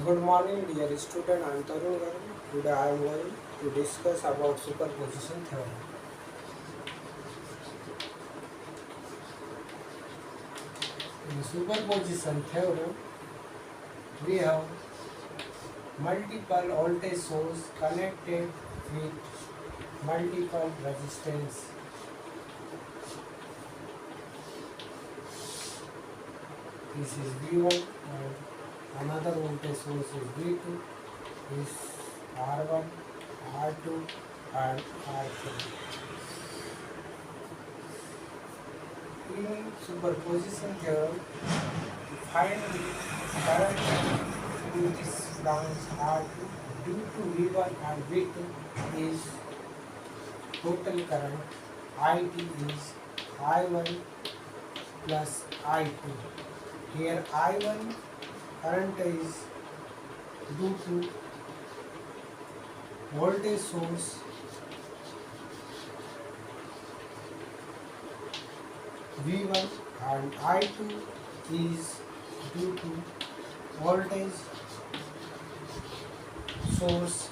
Good morning, dear student. I am Tarun Garu. Today I am going to discuss about superposition theorem. In superposition theorem, we have multiple voltage source connected with multiple resistance. This is V1 and another voltage source is V2. Is R1, R2 and R3. In superposition theorem, to find the current through this branch R2 due to V1 and V2 is total current. IT is I1 plus I2. Here I1 current is due to voltage source V1 and I2 is due to voltage source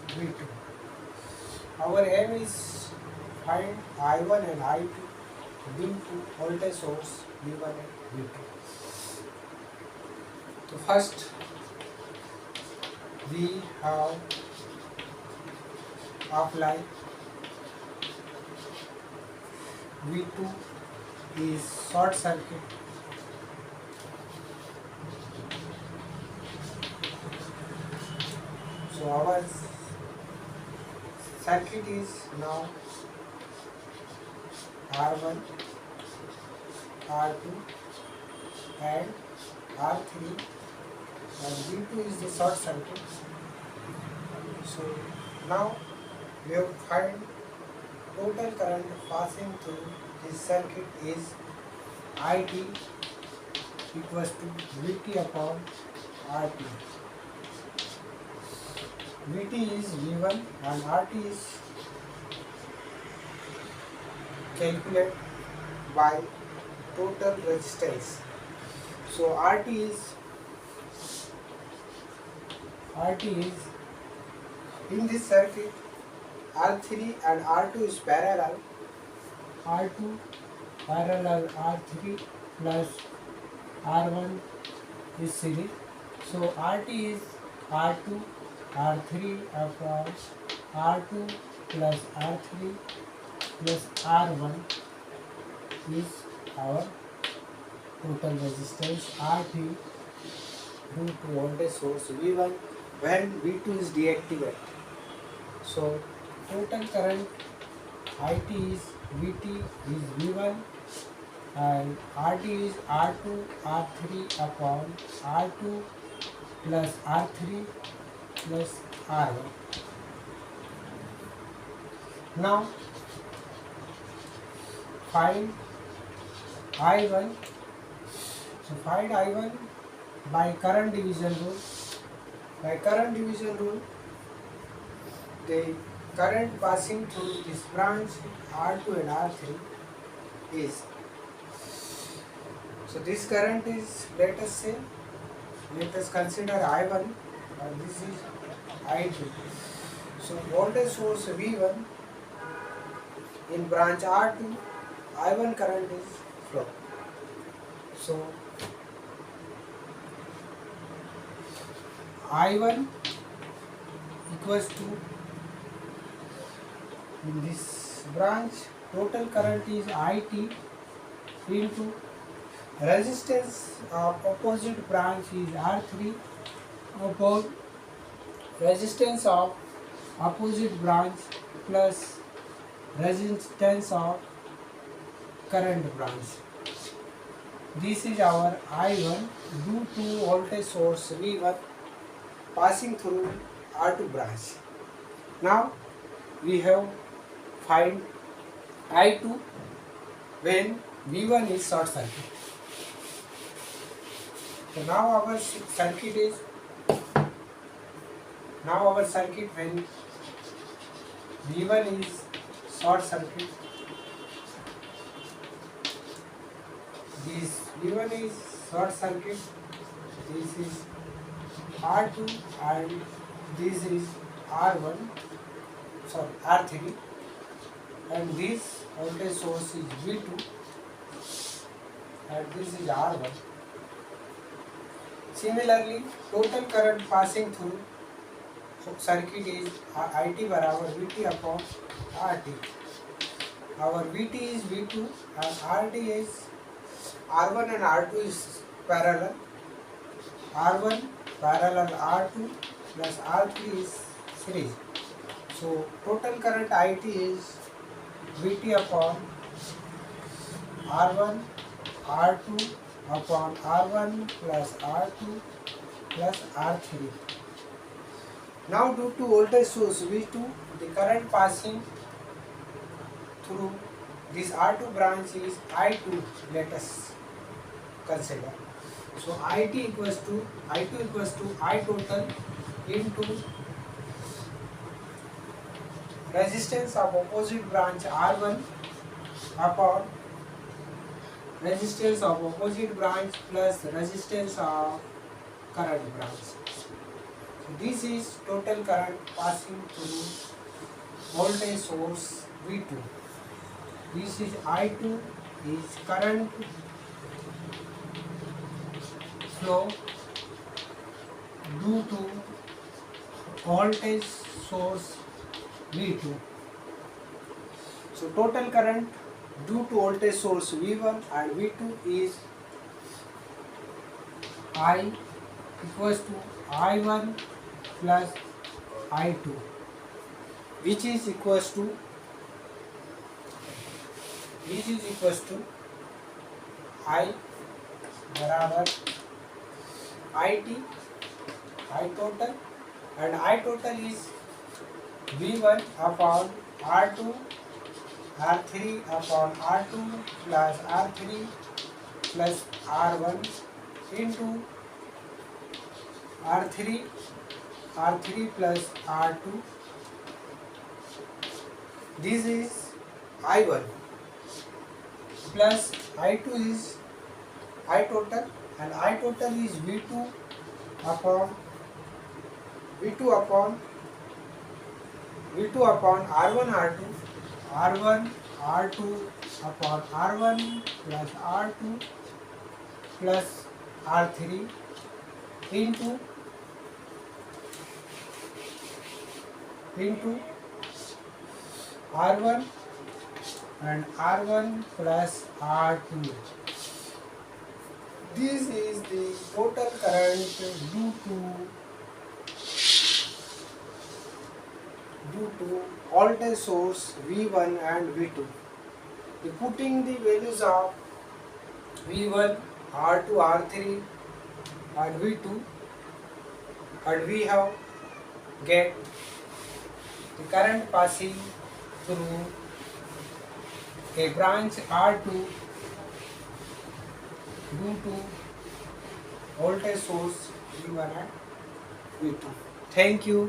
V2. Our aim is find I1 and I2 due to voltage source V1 and V2. So first we have apply V2 is short circuit. So our circuit is now R1, R2 and R3 and V2 is the short circuit. So now we have find total current passing through this circuit is IT equals to Vt upon RT. Vt is V1 and RT is calculated by total resistance. So RT is in this circuit R3 and R2 is parallel. R2 parallel R3 plus R1 is series. So RT is R2 R3 upon R2 plus R3 plus R1 is our total resistance RT due to voltage source V1 when V2 is deactivated. So total current IT is Vt is V1 and RT is R2 R3 upon R2 plus R3 plus R1. Now find I1. So find I1 by current division rule. By current division rule, the current passing through this branch R2 and R3 is, so this current is, let us consider I1 and this is I2. So voltage source V1 in branch R2, I1 current is flow. So I1 equals to, in this branch total current is IT into resistance of opposite branch is R3 upon resistance of opposite branch plus resistance of current branch. This is our I1 due to voltage source V1 passing through R2 branch. Now we have find I2 when V1 is short circuit. So now our circuit when V1 is short circuit, this V1 is short circuit, this is R2 and this is R1, sorry R3, and this voltage source is V2 and this is R1. Similarly, total current passing through circuit is IT बराबर VT upon RT. Our VT is V2 and RT is R1 and R2 is parallel. R1 parallel R2 plus R3 is series. So total current IT is VT upon R1 R2 upon R1 plus R2 plus R3. Now due to voltage source V2, the current passing through this R2 branch is I2, let us consider. So I2 equals to I total into resistance of opposite branch R1 upon resistance of opposite branch plus resistance of current branch. So this is total current passing through voltage source V2. This is I2 is current flow due to voltage source V2. So total current due to voltage source V1 and V2 is I equals to I1 plus I2, which is equals to I बराबर IT I total, and I total is V1 upon R2 R3 upon R2 plus R3 plus R1 into R3 plus R2. This is I1 plus I2 is I total, and I total is V2 upon R1 R2 upon R1 plus R2 plus R3 into R1 and R1 plus R2. This is the total current due to voltage source V1 and V2. Putting the values of V1, R2, R3 and V2, and we have get the current passing through a branch R2 due to voltage source V1 and V2. Thank you.